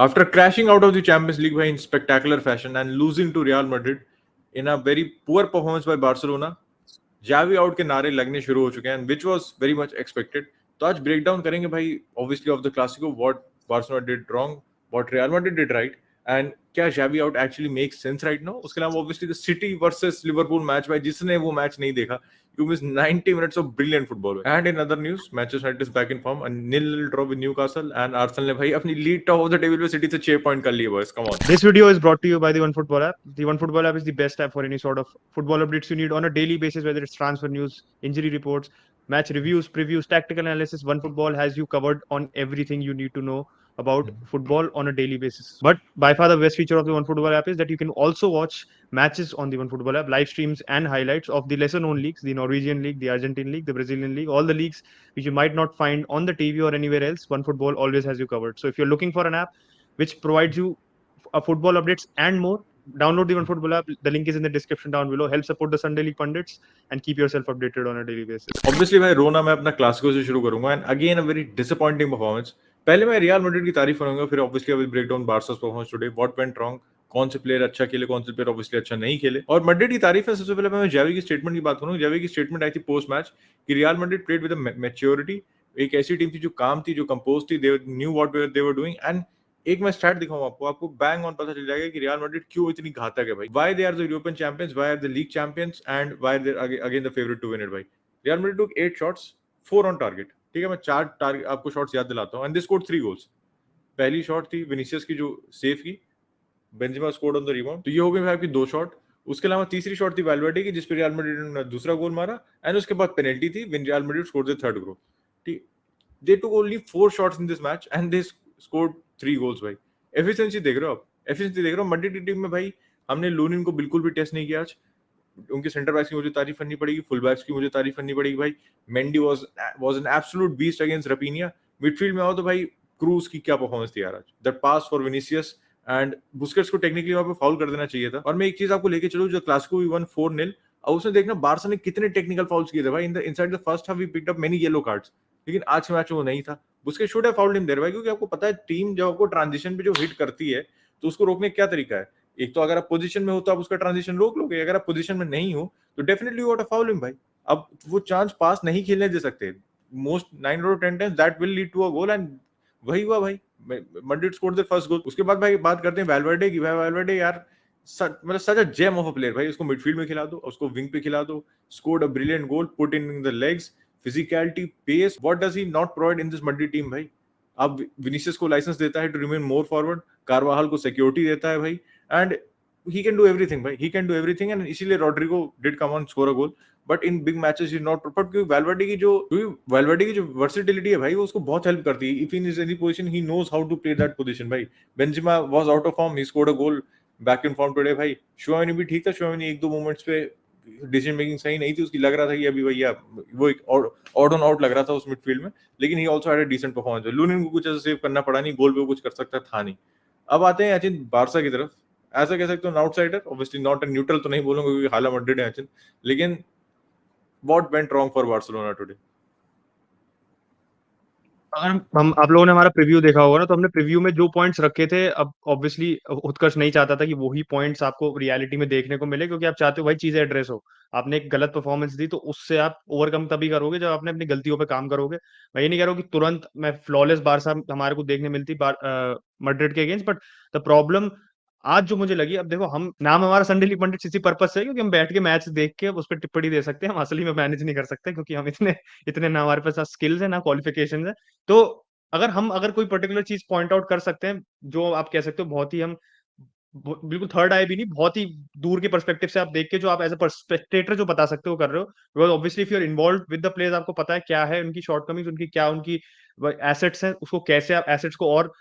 After crashing out of the Champions League by in spectacular fashion and losing to Real Madrid in a very poor performance by Barcelona, Xavi out के नारे लगने शुरू हो चुके हैं, which was very much expected. तो आज break down करेंगे भाई obviously of the Clasico, what Barcelona did wrong, what Real Madrid did right, and क्या Xavi out actually makes sense right now. उसके अलावा obviously the City versus Liverpool match, भाई जिसने वो मैच नहीं देखा, you miss 90 minutes of brilliant football. And in other news, Manchester United is back in form, a 0-0 draw with Newcastle, and Arsenal ने भाई अपनी lead top of the table पे city से 6 पॉइंट कर लिए boys. Come on. This video is brought to you by the OneFootball app. The OneFootball app is the best app for any sort of football updates you need on a daily basis, whether it's transfer news, injury reports, match reviews, previews, tactical analysis. OneFootball has you covered on everything you need to know about football on a daily basis. But by far the best feature of the OneFootball app is that you can also watch matches on the OneFootball app, live streams and highlights of the lesser known leagues, the Norwegian league, the Argentine league, the Brazilian league, all the leagues which you might not find on the TV or anywhere else. OneFootball always has you covered. So if you're looking for an app which provides you football updates and more, download the OneFootball app. The link is in the description down below. Help support the Sunday League pundits and keep yourself updated on a daily basis. Obviously भाई रोना मैं अपना Clasico से शुरू करूंगा, and again a very disappointing performance. पहले मैं Real Madrid की तारीफ करूंगा, फिर obviously I will break down Barca's performance today, what went wrong, कौन से प्लेयर अच्छा खेले, कौन से प्लेयर ऑब्वियसली अच्छा नहीं खेले, और मैड्रिड की तारीफ है. सबसे पहले मैं जावी की स्टेटमेंट की बात करूंगा. जावी की स्टेटमेंट आई थी पोस्ट मैच कि real Madrid played with maturity. एक ऐसी टीम थी जो काम थी, जो कंपोज थी, they knew what they were doing. And एक मैं स्टैट दिखाऊं आपको बैंग ऑन पता चल जाएगा कि रियल मैड्रिड क्यों इतनी घातक है भाई. Why they are the European champions, why are the league champions, and why they are again the favourite to win it भाई. Real Madrid took 8 shots, 4 on target. ठीक है, मैं 4 टारगेट आपको शॉट्स याद दिलाता हूं, एंड दे स्कोर्ड 3 गोल्स. पहली shot थी विनीसियस की जो सेव की, Benzema scored on the rebound. तो ये हो गई भाई आपकी 2 शॉट. उसके अलावा तीसरी शॉट थी वैल्वर्डे की, जिस पर रियल मैड्रिड ने दूसरा गोल मारा, एंड उसके बाद पेनल्टी थी when Real Madrid scored the third goal. ठीक, they took only 4 shots in this match and they scored 3 goals भाई. एफिशिएंसी देख रहे हो आप, एफिशिएंसी देख रहे हो. मैड्रिड की टीम में भाई हमने लूनिन को बिल्कुल भी टेस्ट नहीं किया आज. उनके सेंटर बैक्स की मुझे तारीफ करनी पड़ेगी, फुल बैक्स की मुझे तारीफ करनी पड़ेगी भाई. Mendy was an absolute beast against Raphinha. Midfield में आओ तो भाई क्रूज की क्या परफॉर्मेंस थी यार आज. That pass for Vinicius, and Busquets को टेक्निकली वहां पे फाउल कर देना चाहिए था. और मैं एक चीज आपको लेके चलूं, जो क्लासिको वी वन 4-0, और उसमें देखना बार्सा ने कितने टेक्निकल फाउल्स किए थे भाई. Inside the first half we picked up many yellow cards, लेकिन आज के मैच में वो नहीं था. Busquets should have fouled him there भाई, क्योंकि आपको पता है टीम जब आपको ट्रांजिशन पे जो हिट करती है तो उसको रोकने का क्या तरीका है. एक तो अगर आप पोजीशन में हो तो आप उसका ट्रांजिशन रोक लोगे, अगर आप पोजीशन में नहीं हो तो definitely you got a foul him भाई. अब वो चांस पास नहीं खेलने दे सकते. Most 9 out of 10 times that will lead to a goal, and वही हुआ भाई. Madrid scored the first goal. उसके बाद भाई बात करते हैं वैल्वर्डे की. भाई वैल्वर्डे यार मतलब such a gem of a player भाई. उसको मिडफील्ड में खिला दो, उसको विंग पे खिला दो, scored a brilliant goal, put in the legs, physicality, pace. What does he not provide in this Madrid team भाई. अब विनीसियस को लाइसेंस देता है to remain more forward, Carvajal को सिक्योरिटी देता है भाई, and he can do everything भाई, he can do everything. and इसीलिए Rodrigo did come on score a goal, but in big matches he's not prepared. क्योंकि वैल्वर्डे की जो वर्सेटिलिटी है भाई, वो उसको बहुत हेल्प करती है. if he is in any position he knows how to play that position भाई. Benzema was out of form, he scored a goal, back in form today भाई. शोएमिनी भी ठीक था. शोएमिनी एक दो मोमेंट्स पे डिसीजन मेकिंग सही नहीं थी उसकी, लग रहा था कि अभी भैया वो एक ऑड ऑन आउट लग रहा था उस मिडफील्ड में, लेकिन he also had a decent performance. Lunin को कुछ ऐसा सेव करना पड़ा नहीं, गोल पे कुछ कर सकता था नहीं. अब आते हैं अचिन बारसा की तरफ. ऐसा कह सकते हो outsider, obviously not a neutral तो नहीं बोलूंगा क्योंकि हाला मैड्रिड है अचिन, लेकिन what went wrong for Barcelona today. अगर हम आप लोगों ने हमारा प्रीव्यू देखा होगा ना, तो हमने प्रीव्यू में जो पॉइंट्स रखे थे, अब ऑब्वियसली उत्कर्ष नहीं चाहता था कि वही पॉइंट्स आपको रियलिटी में देखने को मिले, क्योंकि आप चाहते हो भाई चीजें एड्रेस हो. आपने एक गलत परफॉर्मेंस दी तो उससे आप ओवरकम तभी करोगे जब आपने अपनी गलतियों पे काम करोगे. मैं ये नहीं कह रहा हूँ कि तुरंत मैं फ्लॉलेस बारसा हमारे को देखने मिलती मैड्रिड के अगेंस्ट, बट द प्रॉब्लम आज जो मुझे लगी, अब देखो हम नाम हमारा संडे लीग पंडित इसी पर्पज से है क्योंकि हम बैठ के मैच देख के उस पर टिप्पणी दे सकते हैं. हम असली में मैनेज नहीं कर सकते क्योंकि हम इतने इतने ना हमारे पास स्किल्स है ना क्वालिफिकेशन है. तो अगर कोई पर्टिकुलर चीज पॉइंट आउट कर सकते हैं, जो आप कह सकते हो बहुत ही हम बिल्कुल थर्ड आई भी नहीं, बहुत ही दूर के पर्सपेक्टिव से आप देख के जो आप एज अ स्पेक्टेटर जो बता सकते हो कर रहे हो, because obviously if you are involve with the players आपको पता है क्या है उनकी शॉर्टकमिंग्स, उनकी क्या उनकी एसेट्स हैं, उसको कैसे आप एसेट्स को और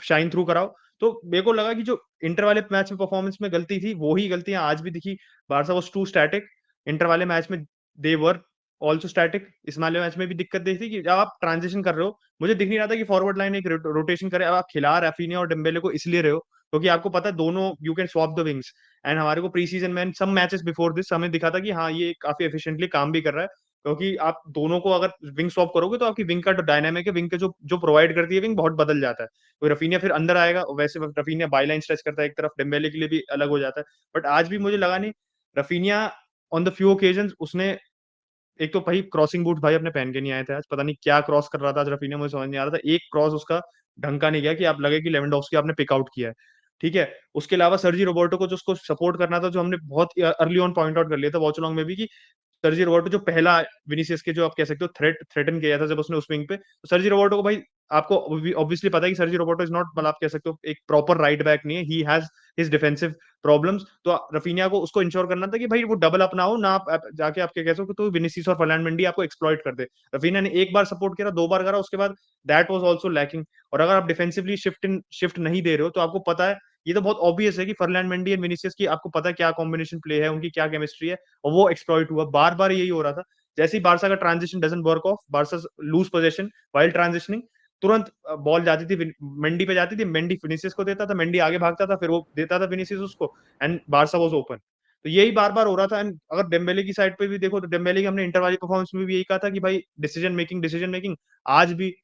शाइन थ्रू कराओ. तो मेरे को लगा कि जो इंटर वाले मैच में परफॉर्मेंस में गलती थी वही गलतियां आज भी दिखी. Barca was too static. Inter वाले मैच में दे वर ऑल्सो स्टैटिक. इस वाले मैच में भी दिक्कत देखी थी कि जब आप ट्रांजिशन कर रहे हो, मुझे दिख नहीं रहा था कि फॉरवर्ड लाइन एक रोटेशन करे. अब आप खिला राफिनिया और डेम्बेले को इसलिए रहे हो क्योंकि आपको पता है दोनों you can swap the wings. And हमारे को प्री सीजन में सम मैचेस बिफोर दिस हमें दिखा था कि हाँ ये काफी एफिशिएंटली काम भी कर रहा है. क्योंकि आप दोनों को अगर विंग स्वैप करोगे तो आपकी विंग का जो डायनामिक है, विंग के जो प्रोवाइड करती है विंग, बहुत बदल जाता है। तो रफीनिया फिर अंदर आएगा, वैसे रफीनिया बाईलाइन स्ट्रेच करता है एक तरफ, डेम्बेले के लिए भी अलग हो जाता है। बट आज भी मुझे लगा नहीं, Raphinha on the few occasions उसने, एक तो भाई क्रॉसिंग बूट भाई अपने पहन के नहीं आए थे आज, पता नहीं क्या क्रॉस कर रहा था आज रफीनिया, मुझे समझ नहीं आ रहा था। एक क्रॉस उसका ढंग का नहीं गया कि आप लगे कि लेवेंडोव्स्की आपने पिक आउट किया है। ठीक है, उसके अलावा सर्जी रोबर्टो को जो उसको सपोर्ट करना था, जो हमने बहुत अर्ली ऑन पॉइंट आउट कर लिया था वॉच अलॉन्ग में भी, कि सर्जी रोबर्टो जो पहला विनीसियस के जो आप कह सकते हो थ्रेटन किया था जब उसने उस विंग पे, तो सर्जी रोबर्टो को भाई, आपको ऑब्वियसली पता है कि सर्जी रोबर्टो इज नॉट, मतलब आप कह सकते हो एक प्रॉपर राइट बैक नहीं है, he has his defensive problems. तो रफीनिया को उसको इंश्योर करना था कि भाई वो डबल अप ना हो ना, आप जाके आप क्या कह सकते हो तो विनीसियस और फर्लैंड मेंडी आपको एक्सप्लॉइट कर दे। रफीनिया ने एक बार सपोर्ट किया, दो बार करा, उसके बाद दैट वाज आल्सो लैकिंग। और अगर आप डिफेंसिवली शिफ्ट नहीं दे रहे हो, तो आपको पता है, ये तो बहुत ऑब्वियस है कि फर्लैंड मेंडी एंड विनीसियस की आपको पता है क्या कॉम्बिनेशन प्ले है, उनकी क्या केमिस्ट्री है, और वो एक्सप्लॉइट हुआ। बार बार यही हो रहा था। जैसे ही बारसा का transition doesn't work off, Barca lose position while transitioning, तुरंत बॉल जाती थी मेंडी पे, जाती थी, मेंडी फिनिशियस को देता था, मेंडी आगे भागता था, फिर वो देता था फिनिशियस उसको, एंड बारसा वाज ओपन। तो यही बार बार हो रहा था। एंड अगर डेम्बेले की साइड पे भी देखो, तो डेम्बेले की हमने इंटर वाली परफॉर्मेंस में भी यही कहा था कि भाई डिसीजन मेकिंग आज भी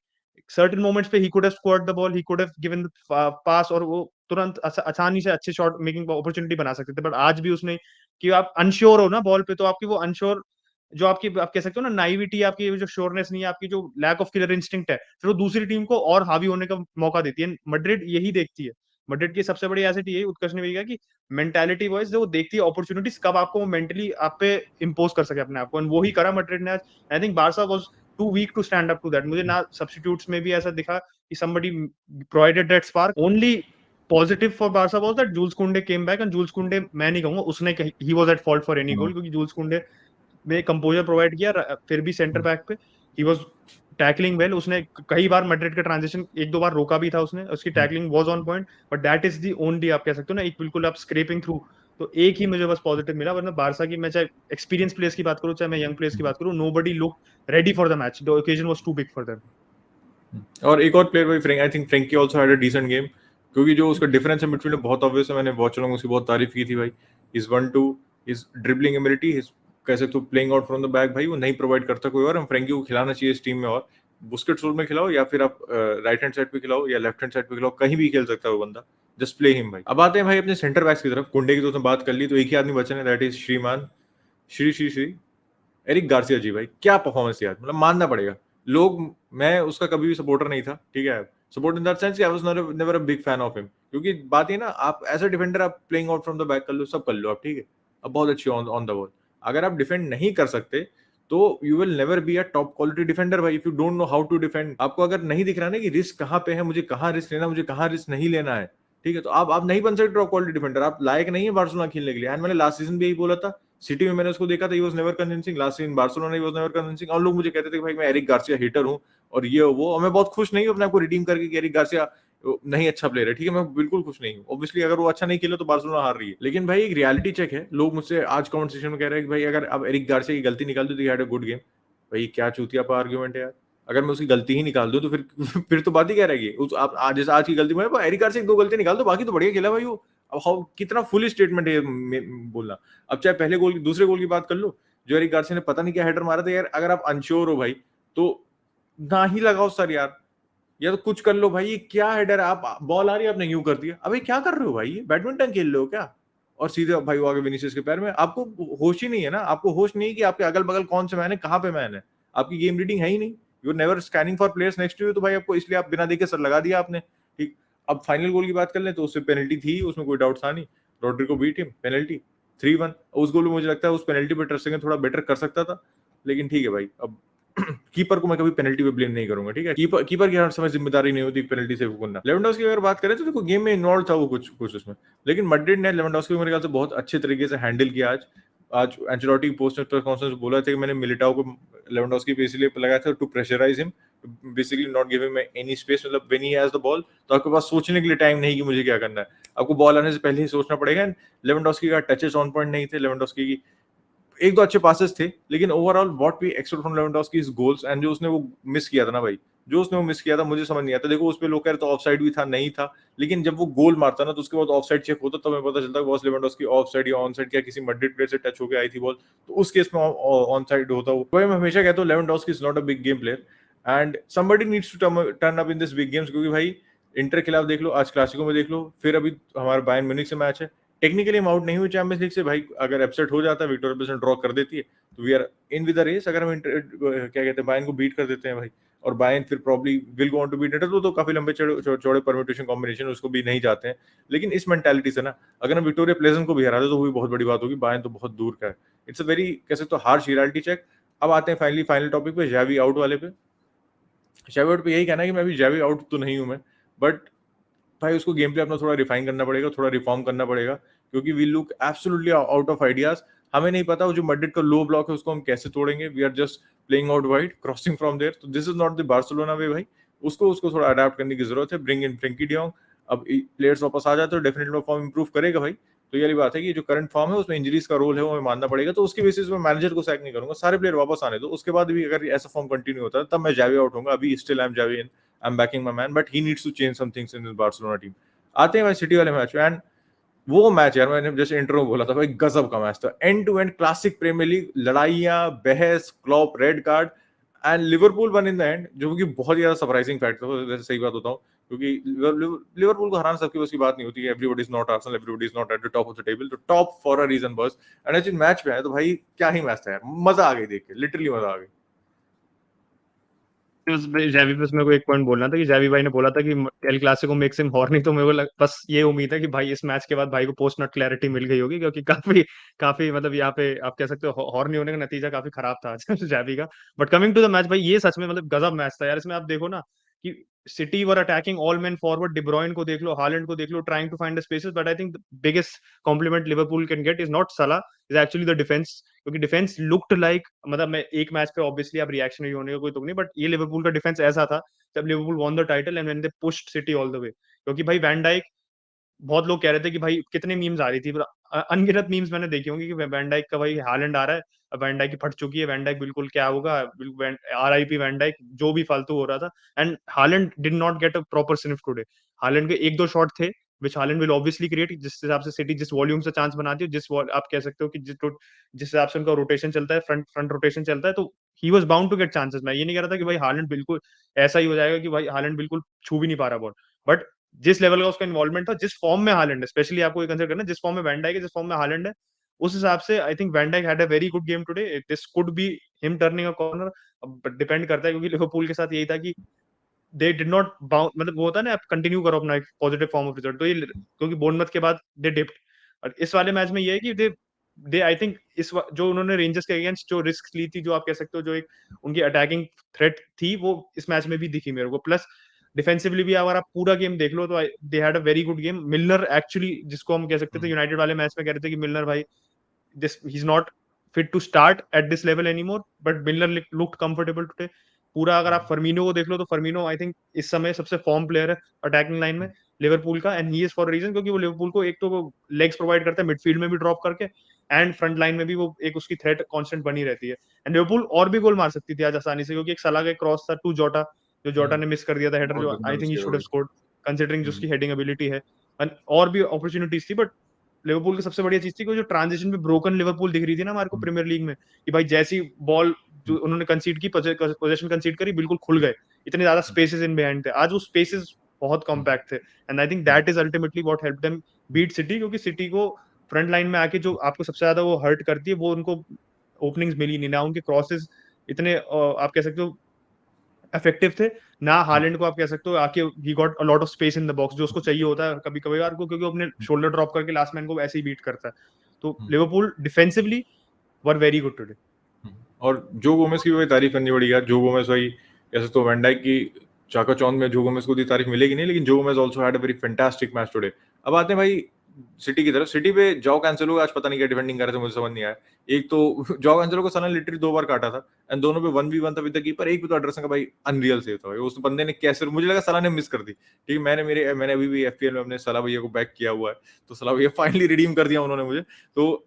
सर्टेन मोमेंट्स पे he could have scored the ball, he could have given the pass, और वो तुरंत आसानी से अच्छे शॉट मेकिंग अपॉर्चुनिटी बना सकते थे। बट आज भी उसने, कि आप अनश्योर हो ना बॉल पे, तो आपकी वो अनश्योर, जो आपकी आप कह सकते हो ना नाइविटी, आपकी जो श्योरनेस नहीं है, आपकी जो लैक ऑफ किलर इंस्टिंक्ट है, फिर वो दूसरी टीम को और हावी होने का मौका देती है। मड्रिड यही देखती है। मड्रिड की सबसे बड़ी एसेट यही उत्कर्ष ने भी कहा कि मेंटालिटी वाइज जो वो देखती है अपॉर्चुनिटीज, कब आपको वो मेंटली आप पे इंपोज कर सके अपने आप को, वो ही करा मड्रिड ने आज। I think Barca was too weak to stand up to that. मुझे ना सब्स्टिट्यूट्स में भी ऐसा दिखा कि somebody provided that spark. Only positive for Barca was that Jules Kounde came back, and Jules Kounde मैं नहीं कहूंगा उसने, he was at fault for any goal, क्योंकि Jules Kounde ने कंपोजर प्रोवाइड किया, फिर भी सेंटर बैक पे ही वाज टैकलिंग वेल। उसने कई बार मैड्रिड का ट्रांजिशन एक दो बार रोका भी था उसने, उसकी tackling was on point. But that is the only, आप कह सकते हो ना, एक बिल्कुल आप स्क्रैपिंग थ्रू। तो एक ही मुझे बस पॉजिटिव मिला, वरना बारसा की, मैं चाहे एक्सपीरियंस प्लेयर्स की बात करूं, चाहे मैं यंग प्लेयर्स की बात करूं, nobody look ready for the match, the occasion was too big for them. और एक और प्लेयर भाई Frank, I think Frenkie also had a decent game, क्योंकि जो उसका डिफरेंस है मिडफील्ड में बहुत ऑब्वियस है। मैंने वॉच अलॉन्ग उसकी बहुत तारीफ की थी भाई। Is 1-2, is dribbling ability, his कैसे तो playing out from the back भाई वो नहीं प्रोवाइड करता कोई और। हम फ्रैंकी को खिलाना चाहिए इस टीम में, और बुस्केट्स रोल में खिलाओ, या फिर आप राइट हैंड साइड पे खिलाओ या लेफ्ट हैंड साइड पे खिलाओ, कहीं भी खेल सकता है वो बंदा। जस्ट प्ले हिम भाई। अब आते हैं भाई अपने सेंटर बैक्स की तरफ। कुंडे की तो उसने बात कर ली, तो एक ही आदमी बचा है, दैट इज श्रीमान श्री एरिक गार्सिया जी। भाई क्या परफॉर्मेंस यार, मतलब मानना पड़ेगा। लोग, मैं उसका कभी भी सपोर्टर नहीं था, ठीक है, support in that sense I was never a big fan of him, क्योंकि बात ये ना, आप एज अ डिफेंडर आप playing out from the back कर लो, सब कर लो आप, ठीक है, अब बहुत अच्छी ऑन द बॉल। अगर आप डिफेंड नहीं कर सकते तो you will never be a top quality defender भाई, if you don't know how to defend. आपको अगर नहीं दिख रहा ना कि रिस्क कहाँ पे है, मुझे कहाँ रिस्क लेना, मुझे कहाँ रिस्क नहीं लेना है, ठीक है, तो आप नहीं बन सकते टॉप क्वालिटी डिफेंडर, आप लायक नहीं है बार्सिलोना खेलने के लिए। एंड मैंने लास्ट सीजन भी यही बोला था, सिटी में मैंने उसको देखा था, he was never convincing, last season Barcelona he was never convincing, और लोग मुझे कहते थे कि भाई मैं एरिक गार्सिया हेटर हूं और ये वो, और मैं बहुत खुश नहीं हूं अपने आप को रिडीम करके कि एरिक गार्सिया नहीं अच्छा प्लेयर है, ठीक है, मैं बिल्कुल खुश नहीं हूं। ऑब्वियसली अगर वो अच्छा नहीं खेले तो बार्सिलोना हार रही है, लेकिन भाई एक रियलिटी चेक है। लोग मुझसे आज कमेंट सेक्शन में कह रहे हैं कि भाई अगर अब एरिक गार्सिया की गलती निकाल दो तो he had a good game. भाई क्या चूतिया पर आर्गुमेंट है यार, अगर मैं उसकी गलती ही निकाल दूं तो फिर तो बात ही क्या रहेगी। उस आप जैसे आज की गलती में एरिक गार्सिया की दो गलती निकाल दो, बाकी तो बढ़िया खेला भाई वो। अब हाउ कितना फुल स्टेटमेंट है बोलना। अब चाहे पहले गोल दूसरे गोल की बात कर लो, जो एरिक गार्सिया ने पता नहीं क्या हेडर मारा था यार, अगर आप अनश्योर हो भाई तो ना ही लगाओ सर यार, या तो कुछ कर लो भाई। ये क्या हेडर है, आप बॉल आ रही है आपने यूं कर दिया, अबे क्या कर रहे हो भाई, ये बैडमिंटन खेल रहे हो क्या। और सीधे भाई वो आगे विनीसियस के पैर में, आपको होश ही नहीं है ना, आपको होश नहीं है कि आपके अगल बगल कौन से मैन है, कहाँ पे मैन है, आपकी गेम रीडिंग है ही नहीं। You are never scanning for players next to you, तो भाई आपको इसलिए आप बिना देखे सर लगा दिया आपने, ठीक। अब फाइनल गोल की बात कर ले तो उससे पेनल्टी थी, उसमें कोई डाउट था नहीं, रोड्रिगो बीट हिम, पेनल्टी 3-1। उस गोल में मुझे लगता है उस पेनल्टी पे टर स्टेगन थोड़ा बेटर कर सकता था, लेकिन ठीक है भाई। अब कीपर को मैं कभी पेनल्टी पे ब्लेम नहीं करूंगा, ठीक है, कीपर की हर समय जिम्मेदारी नहीं होती पेनल्टी सेव करना। लेवेंडोव्स्की की अगर बात करें तो देखो गेम में इन्वॉल्व था वो कुछ उसमें, लेकिन मैड्रिड ने लेवेंडोव्स्की को मेरे ख्याल से बहुत अच्छे तरीके से हैंडल किया आज एंचेलोटी की पोस्ट प्रेस कॉन्फ्रेंस में बोला था कि मैंने मिलिटाओ को लेवेंडोव्स्की पे इसलिए लगाया था to pressurise him, basically not give him any space, मतलब when he has the ball तो आपके पास सोचने के लिए टाइम नहीं कि मुझे क्या करना है, आपको बॉल आने से पहले ही सोचना पड़ेगा। लेवेंडोव्स्की का टचेस ऑन पॉइंट नहीं थे, लेवेंडोव्स्की की एक दो अच्छे पासेस थे, लेकिन overall what we expect from Lewandowski is goals, and जो उसने वो मिस किया था ना भाई, जो उसने वो मिस किया था मुझे समझ नहीं आता। देखो उस पे लोग कह रहे थे ऑफसाइड भी था, नहीं था, लेकिन जब वो गोल मारता ना तो उसके बाद ऑफसाइड चेक होता तब हमें पता चलता है बॉस लेवेंडोव्स्की ऑफसाइड या ऑनसाइड, क्या किसी मैड्रिड प्लेयर से टच होके आई थी बॉल, तो उस केस में ऑनसाइड होता। वो मैं हमेशा कहता हूँ Lewandowski is not a big game player and somebody needs to turn up in this big games, क्योंकि भाई इंटर के खिलाफ देख लो, आज क्लासिको में देख लो, फिर अभी हमारा बायर्न म्यूनिख से मैच है, टेक्निकली हम आउट नहीं हुए चैंपियंस लीग से भाई, अगर अपसेट हो जाता है विक्टोरिया प्लेसेंट ड्रॉ कर देती है तो we are in with the race. अगर हम क्या कहते हैं बायर्न को बीट कर देते हैं भाई, और बायर्न फिर probably will go on to beat Inter, तो काफी लंबे चौड़े परम्यूटेशन कॉम्बिनेशन उसको भी नहीं जाते हैं, लेकिन इस मेंटालिटी से ना अगर हम विक्टोरिया प्लेसेंट को भी हरा दे तो वो भी बहुत बड़ी बात होगी, बायर्न तो बहुत दूर का है। इट्स अ वेरी कह सकते हो हार्श रियलिटी चेक। अब आते हैं फाइनली फाइनल टॉपिक पे, जावी आउट वाले पे। जावी आउट पे यही कहना है कि मैं अभी जावी आउट तो नहीं हूं मैं, बट भाई उसको गेम प्ले अपना थोड़ा रिफाइन करना पड़ेगा, थोड़ा रिफॉर्म करना पड़ेगा, क्योंकि we look absolutely out of ideas. हमें नहीं पता वो जो मैड्रिड का लो ब्लॉक है उसको हम कैसे तोड़ेंगे, we are just playing out wide crossing from there, तो this is not the Barcelona way भाई। उसको उसको थोड़ा अडेप्ट करने की जरूरत है, ब्रिंग इन फ्रैंकी डियोंग। अब प्लेयर्स वापस आ जाते तो डेफिनेटली फॉर्म इंप्रूव करेगा भाई। तो ये बात है कि जो करंट फॉर्म है उसमें इंजरीज का रोल है वो हमें मानना पड़ेगा, तो उसके बेसिस में मैनेजर को सैक नहीं करूंगा, सारे प्लेयर वापस आने दो, उसके बाद भी अगर ऐसा फॉर्म कंटिन्यू होता है तब मैं जावी आउट होऊंगा। अभी still I am Xavi in, I am backing my man, but he needs to change some things in this Barcelona team. आते हैं भाई सिटी वाले मैच एंड वो मैच यार मैंने जैसे इंट्रो में बोला था भाई गजब का मैच था, end to end classic Premier League, लड़ाइयां, बहस, Klopp red card and Liverpool one in the end, जो कि बहुत ही ज्यादा सरप्राइजिंग फैक्ट था, वैसे सही बात बताऊं, क्योंकि लिवरपूल को हराना सबकी बस की बात नहीं होती है, everybody is not Arsenal, everybody is not at the top of the table, तो टॉप फॉर अ रीजन बस। एंड आज मैच पे आए तो भाई क्या ही मैच था यार, मजा आ गई देख के, लिटरली मजा आ गई। जैवी पे मेरे को एक पॉइंट बोलना था कि जैवी भाई ने बोला था कि El Clasico makes him horny, तो मेरे को बस ये उम्मीद है कि भाई इस मैच के बाद भाई को पोस्ट नॉट क्लैरिटी मिल गई होगी, क्योंकि काफी काफी मतलब यहाँ पे आप कह सकते हो हॉर्नी होने का नतीजा काफी खराब था आज जैवी का। But coming to the match भाई, ये सच में मतलब गजब मैच था यार। इसमें आप देखो ना कि City were attacking all man forward, de Bruyne को देख लो, हालैंड को देख लो, trying to find the spaces, but I think the biggest compliment Liverpool can get is not Salah, is actually the defence, क्योंकि डिफेंस लुक्ड लाइक, मतलब मैं एक मैच पे ऑब्वियसली आप रिएक्शनरी होने का कोई तुक नहीं, बट ये लिवरपूल का डिफेंस ऐसा था जब Liverpool won the title and when they pushed city all the way. क्योंकि भाई वैन डाइक, बहुत लोग कह रहे थे कि भाई कितने मीम्स आ रही थी, अनगिनत मीम्स मैंने देखी होंगी कि वैन डाइक का भाई हालैंड आ रहा है, अब वैन डाइक की फट चुकी है, वैन डाइक बिल्कुल क्या होगा, आरआईपी वैन डाइक, जो भी फालतू हो रहा था। And Holland did not get a proper sniff today. Holland के एक दो शॉट थे विच हालैंड विल ऑब्वियसली क्रिएट, जिस हिसाब से सिटी जिस वॉल्यूम से चांस बनाती है, आप कह सकते हो कि जिस हिसाब से उनका रोटेशन चलता है, फ्रंट फ्रंट रोटेशन चलता है, तो he was bound to get chances. मैं ये नहीं कह रहा था कि भाई हालैंड बिल्कुल ऐसा ही हो जाएगा कि भाई हालैंड बिल्कुल छू भी नहीं पा रहा बॉल, बट जिस लेवल का उसका इन्वॉल्वमेंट था, जिस फॉर्म में हालैंड है, स्पेशली आपको ये कंसीडर करना जिस फॉर्म में वैन डाइक है, जिस फॉर्म में हालैंड है, उस हिसाब से I think Van Dijk had a very good game today. This could be him turning a corner, but depend करता है, क्योंकि लिवरपूल के साथ यही था कि दे डिड नॉट बाउंड, मतलब वो होता है ना, आप कंटिन्यू करो अपना एक पॉजिटिव फॉर्म ऑफ रिजल्ट, तो ये क्योंकि बोर्नमथ के बाद दे डिप्ड, और इस वाले मैच में ये है कि दे आई थिंक जो उन्होंने रेंजर्स के अगेंस्ट जो रिस्क ली थी, जो आप कह सकते हो जो एक उनकी अटैकिंग थ्रेट थी, वो इस मैच में भी दिखी मेरे को। प्लस डिफेंसिवली भी अगर आप पूरा गेम देख लो तो they had a very good game. मिलनर actually, जिसको हम कह सकते थे यूनाइटेड वाले मैच में कह रहे थे कि मिलनर भाई this he's not fit to start at this level anymore, but Milner looked comfortable today। पूरा अगर आप फर्मिनो को देख लो तो फर्मिनो आई थिंक इस समय सबसे फॉर्म प्लेयर है अटैकिंग लाइन में लिवरपूल का, and he is for reason, क्योंकि वो लिवरपूल को एक तो वो लेग्स प्रोवाइड करता है मिडफील्ड में भी ड्रॉप करके, एंड फ्रंट लाइन में भी वो एक उसकी थ्रेट कांस्टेंट बनी रहती है। एंड लिवरपूल और भी गोल मार सकती थी आज आसानी से, क्योंकि एक सलाह का क्रॉस था टू जोटा, जो जोटा ने मिस कर दिया था हेडर, बहुत जो गंदा आई मिस थिंक ही किया था शुड हैव भाई। स्कोर्ड कंसीडरिंग जो उसकी हेडिंग एबिलिटी है। और भी अपॉर्चुनिटीज थी, बट लिवरपूल की सबसे बढ़िया चीज थी कि जो ट्रांजिशन में ब्रोकन लिवरपूल दिख रही थी ना हमारे को प्रीमियर लीग में, कि भाई जैसी बॉल जो उन्होंने कंसीड की, पोजीशन कंसीड करी, बिल्कुल खुल गए, इतने ज्यादा स्पेसेस इन बिहाइंड थे, आज वो स्पेसेस बहुत कॉम्पैक्ट थे, and I think that is ultimately what help them beat City, क्योंकि सिटी को फ्रंट लाइन में आके जो आपको सबसे ज्यादा वो हर्ट करती है, वो उनको ओपनिंग्स मिली नहीं ना, उनके क्रॉसेस इतने आप कह सकते हो इफेक्टिव थे ना। हालैंड को आप कह सकते हो आके he got a lot of space in the box, जो उसको चाहिए होता है कभी कभी को, क्योंकि वो अपने शोल्डर ड्रॉप करके लास्ट मैन को ऐसे ही बीट करता है। तो Liverpool defensively were very good today. और जो गोमेस की भी तारीफ करनी पड़ी यार, जो गोमेस भाई ऐसे तो वैन डाइक की चाका चौंध में जो गोमेस को दी तारीफ मिलेगी नहीं, लेकिन जो Gomez also had a very fantastic match today. अब आते हैं भाई सिटी की तरफ। सिटी पे जाओ कैंसेलो आज पता नहीं क्या डिफेंडिंग कर रहे थे, मुझे समझ नहीं आया। एक तो जाओ कैंसेलो को सला लिटरली 2 बार काटा था, एंड दोनों पे 1v1 था विद द कीपर, एक पे तो एंडरसन का भाई अनरियल सेव था भाई, उस बंदे ने कैसे, मुझे लगा सला ने मिस कर दी। ठीक है, मैंने अभी भी एफपीएल में अपने सला भैया को बैक किया हुआ है, तो सला भैया फाइनली रिडीम कर दिया उन्होंने मुझे, तो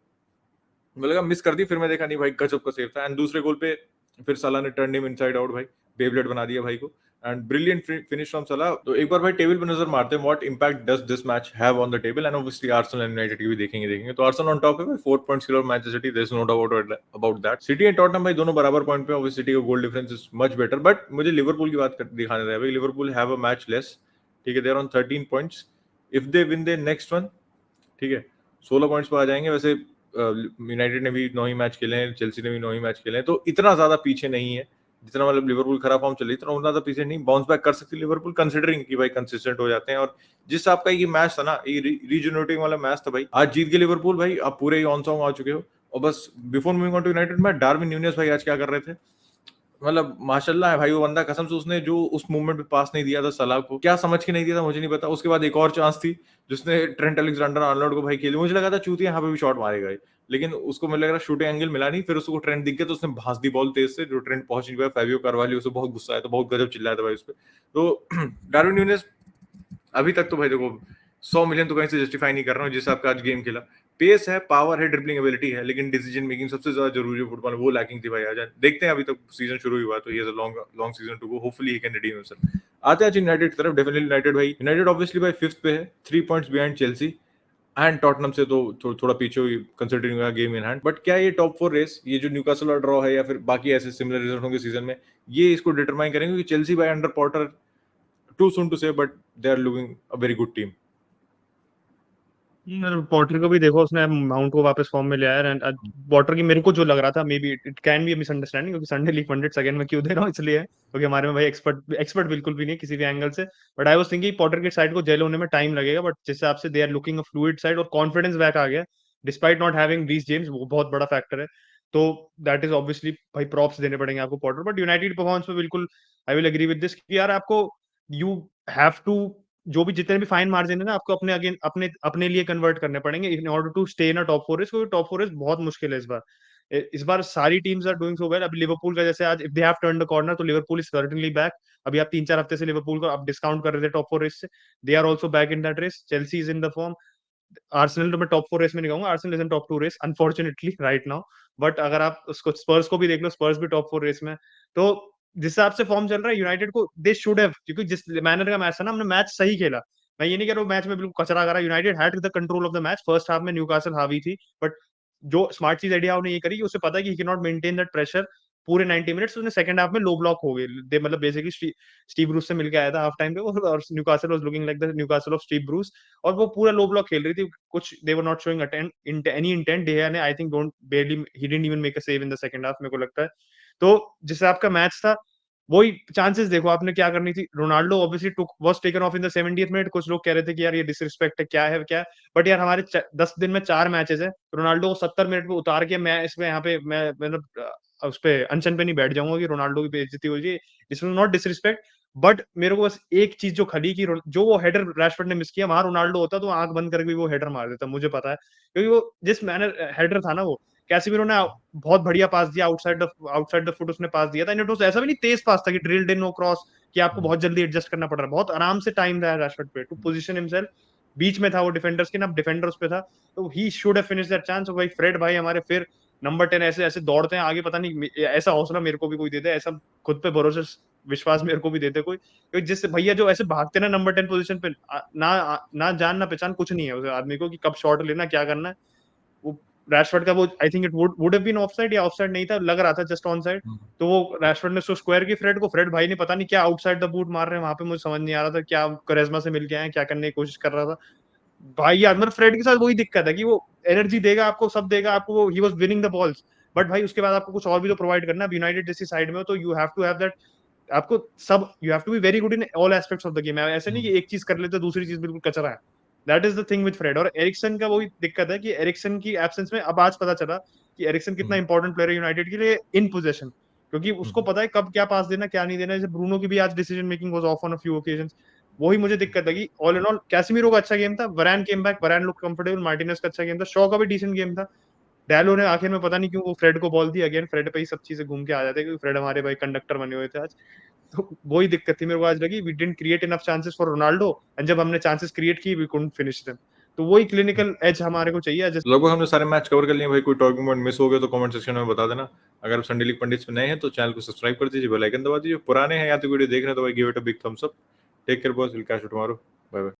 मुझे लगा मिस कर दी, फिर मैं देखा नहीं भाई गजब का सेव था। एंड दूसरे गोल पे फिर साला ने टर्न हिम इनसाइड आउट भाई, बेब्लेड बना दिया भाई को। एंड ब्रिलियंट फिनिश फ्रॉम सलाह। तो एक बार भाई टेबल पे नजर मारते हैं, what impact does this match have on the table, and obviously Arsenal and United की भी देखेंगे। तो आर्सेनल ऑन टॉप है भाई, 4 पॉइंट्स के over Manchester City, there is no doubt about that. City and Tottenham भाई दोनों बराबर पॉइंट पे, ऑब्वियसली सिटी का goal difference is much better, but मुझे लिवरपूल की बात दिखाने रहा है भाई। Liverpool have a match less, ठीक है, they are on 13 points. If they win the next one, ठीक है, 16 पॉइंट्स पर आ जाएंगे। वैसे यूनाइटेड ने भी 9 ही मैच खेले हैं, चेल्सी ने भी 9 ही मैच खेले हैं, तो इतना ज्यादा पीछे नहीं है जितना मतलब लिवरपूल खराब फॉर्म चल रही है, इतना ज्यादा पीछे नहीं, बाउंस बैक कर सकती है लिवरपूल, कंसिडरिंग कि भाई कंसिस्टेंट हो जाते हैं। और जिस आपका ये मैच था ना, ये रीजनरेटिंग वाला मैच था भाई, आज जीत के लिवरपूल भाई, आप पूरे ऑन सॉन्ग आ चुके हो। और बस before moving on to United में, डार्विन न्यूनेस भाई आज क्या कर रहे थे, मतलब माशाल्लाह है भाई वो बंदा, कसम से उसने जो उस मूवमेंट पे पास नहीं दिया था सलाह को, क्या समझ के नहीं दिया था मुझे नहीं पता। उसके बाद एक और चांस थी जिसने ट्रेंट अलेक्जेंडर आर्नोल्ड को भाई खेली, मुझे लगा था चूतिया यहाँ पे भी शॉट मारेगा, लेकिन उसको मुझे लग रहा शूटिंग एंगल मिला नहीं, फिर उसको ट्रेंट दिख गया तो उसने भांस दी बॉल तेज से, जो ट्रेंट पहुंच नहीं पाया। फेबियो कार्वालियो उसे बहुत गुस्सा आया था, बहुत गजब चिल्लाया था भाई उस पर। तो डार्विन न्यूनेस अभी तक तो भाई देखो 100 मिलियन तो कहीं से जस्टिफाई नहीं कर रहा हूँ जिस आपका आज गेम खेला। पेस है, पावर है, ड्रिबलिंग एबिलिटी है, लेकिन डिसीजन मेकिंग सबसे ज्यादा जरूरी है फुटबॉल में, वो लैकिंग थी भाई आज। देखते हैं, अभी तक सीजन शुरू ही हुआ, तो ये long long season to go, hopefully he can redeem himself. आते हैं यूनाइटेड की तरफ। डेफिनेटली यूनाइटेड भाई, यूनाइटेड ऑब्वियसली भाई 5th पे है, 3 points behind Chelsea and Tottenham से, तो थोड़ा पीछे हुई considering game in hand. But क्या ये टॉप 4 रेस, ये जो न्यूकासल और ड्रॉ है या फिर बाकी ऐसे सिमिलर रिजल्ट होंगे सीजन में, ये इसको डिटरमाइन करेंगे कि Chelsea by under Potter, too soon to say, but they are looking a very good team. Potter को भी देखो, उसने माउंट को वापस फॉर्म में ले आया। एंड पॉटर की मेरे को जो लग रहा था, may be it can be misunderstanding, क्योंकि संडे लीग पंडित अगेन मैं क्यों दे रहा हूँ इसलिए क्योंकि हमारे में भाई एक्सपर्ट बिल्कुल भी नहीं किसी भी एंगल से। But I was thinking Potter की साइड को जेल होने में टाइम लगेगा, बट जिस हिसाब से they are looking a fluid side और कॉन्फिडेंस बैक आ गया despite not having Reece James, वो बहुत बड़ा फैक्टर है। तो दैट इज ऑब्वियसली भाई प्रॉप्स देने पड़ेंगे आपको पॉटर। बट यूनाइटेड परफॉर्मेंस में बिल्कुल I will agree with this कि यार आपको यू हैव टू, जो भी जितने भी फाइन मार्जिन है ना, आपको अपने अगेन अपने अपने लिए कन्वर्ट करने पड़ेंगे in order to stay in top 4 race, क्योंकि टॉप 4 रेस बहुत मुश्किल है इस बार। इस बार सारी teams are doing so well. अभी लिवरपूल का जैसे आज if they have turn the corner, तो लिवरपूल इज सर्टेनली बैक। अभी आप 3-4 हफ्ते से लिवरपूल को आप डिस्काउंट कर रहे थे टॉप 4 रेस से, they are also back in that race. Chelsea is in the form. Arsenal तो मैं टॉप 4 रेस में नहीं कहूंगा, Arsenal is in top 2 race unfortunately right now. But अगर आप उसको स्पर्स को भी देख लो, स्पर्स भी टॉप 4 रेस में। तो जिस हिसाब से फॉर्म चल रहा है यूनाइटेड को, दे शुड हैव, क्योंकि जिस मैनर का मैच था ना, हमने मैच सही खेला। मैं ये नहीं कह रहा हूँ मैच में बिल्कुल कचरा करा, United had the control of the match. First half में न्यूकासल हावी थी, बट जो स्मार्ट चीज एडी हाउ ने ये करी कि उसे पता है कि he can not maintain that pressure पूरे 90 मिनट्स। उसने सेकंड हाफ में लो ब्लॉक हो गए, दे मतलब बेसिकली स्टीव ब्रूस से मिलके आया था हाफ टाइम पे, और Newcastle was looking like the Newcastle of Steve Bruce. और वो पूरा लो ब्लॉक खेल रही थी, कुछ they were not showing any intent. डेया ने I think don't barely he didn't even make a save in the second half, मेरे को लगता है। तो जिससे आपका मैच था, वही चांसेस देखो आपने क्या करनी थी। Ronaldo obviously took was taken of in the 70th minute. कुछ लोग कह रहे थे कि यार ये डिसरिस्पेक्ट है, क्या है क्या है। बट यार हमारे 10 दिन में 4 मैचेस है, रोनाल्डो को 70 मिनट पे उतार के मैं इसमें यहाँ पे मैं मतलब उस पे अनशन पे नहीं बैठ जाऊंगा कि रोनाल्डो की बेइज्जती हो जाए। This was not disrespect. But मेरे को बस एक चीज जो खली कि जो वो हेडर रैशफोर्ड ने मिस किया, वहां रोनाल्डो होता तो आंख बंद करके भी वो हेडर मार देता, मुझे पता है। क्योंकि वो जिस मैनर हेडर था ना, वो कैसेमिरो ने बहुत बढ़िया पास दिया, आउटसाइड द फुट उसने पास दिया था। एंड इट वाज ऐसा भी नहीं तेज पास था कि ड्रिल्ड इन नो क्रॉस, कि आपको बहुत जल्दी एडजस्ट करना पड़ रहा है। बहुत आराम से टाइम था रैशफोर्ड पे टू पोजीशन हिमसेल्फ। बीच में था वो डिफेंडर्स के ना, डिफेंडर उस पे था, तो he should have finish that chance. भाई फ्रेड भाई हमारे फिर नंबर 10 ऐसे ऐसे दौड़ते हैं आगे, पता नहीं ऐसा हौसला मेरे को भी कोई देता है, ऐसा खुद पे भरोसा विश्वास मेरे को भी देते कोई। क्योंकि जिससे भैया जो ऐसे भागते ना नंबर 10 पोजीशन पे, ना जान ना पहचान कुछ नहीं है उस आदमी को कि कब शॉट लेना क्या करना है। वो रैशफोर्ड का वो I think it would have been offside, या ऑफसाइड नहीं था, लग रहा था जस्ट ऑन साइड। तो वो रैशफोर्ड ने उसको स्क्वायर की फ्रेड को, फ्रेड भाई ने पता नहीं क्या आउटसाइड द बूट मार रहे हैं वहां पे, मुझे समझ नहीं आ रहा था क्या करेजमा से मिल के आए, क्या करने की कोशिश कर रहा था भाई यार। मतलब फ्रेड के साथ वही दिक्कत है कि वो एनर्जी देगा आपको, सब देगा आपको, वो he was winning the balls. But भाई उसके बाद आपको कुछ और भी तो प्रोवाइड करना है। यूनाइटेड जैसी साइड में हो तो you have to have that, आपको सब you have to be very good in all aspects of the game. ऐसे नहीं कि एक चीज कर लेते दूसरी चीज बिल्कुल कचरा है। That is the thing with Fred. और एरिक्सन का वही दिक्कत है कि एरिक्सन की एब्सेंस में अब आज पता चला कि एरिक्सन कितना इंपॉर्टेंट प्लेयर है यूनाइटेड के लिए इन पोजीशन, क्योंकि उसको पता है कब क्या पास देना क्या नहीं देना। जैसे ब्रूनो की भी आज decision making was of on a few occasions. वही मुझे दिक्कत लगी। ऑल इन ऑल कैसेमीरो का अच्छा गेम था, वरान केम बैक, वरान लुक कंफर्टेबल, मार्टिनेज का अच्छा गेम था, शॉ का भी डिसेंट गेम था। डैलो ने आखिर में पता नहीं क्यों वो फ्रेड को बॉल दी, अगेन फ्रेड पे ही सब चीजें घूम के आ जाते हैं, क्योंकि फ्रेड हमारे भाई कंडक्टर बने हुए थे आज। तो वही दिक्कत थी मेरे को आज लगी, we didn't create enough chances for Ronaldo, and जब हमने चांसेस क्रिएट की वी कुडंट फिनिश देम। तो वही क्लिनिकल एज हमारे को चाहिए जैसे लगभग हमने सारे मैच कवर कर लिए भाई। कोई टॉकिंग पॉइंट मिस हो गया तो कमेंट सेक्शन में बता देना। अगर आप संडे लीग पंडित्स में नए हैं तो चैनल को सब्सक्राइब कर दीजिए, बेल आइकन दबा दीजिए। पुराने हैं या तो वीडियो देख रहे हैं तो भाई give it a big thumbs up. Take care boys, will catch you tomorrow. Bye bye.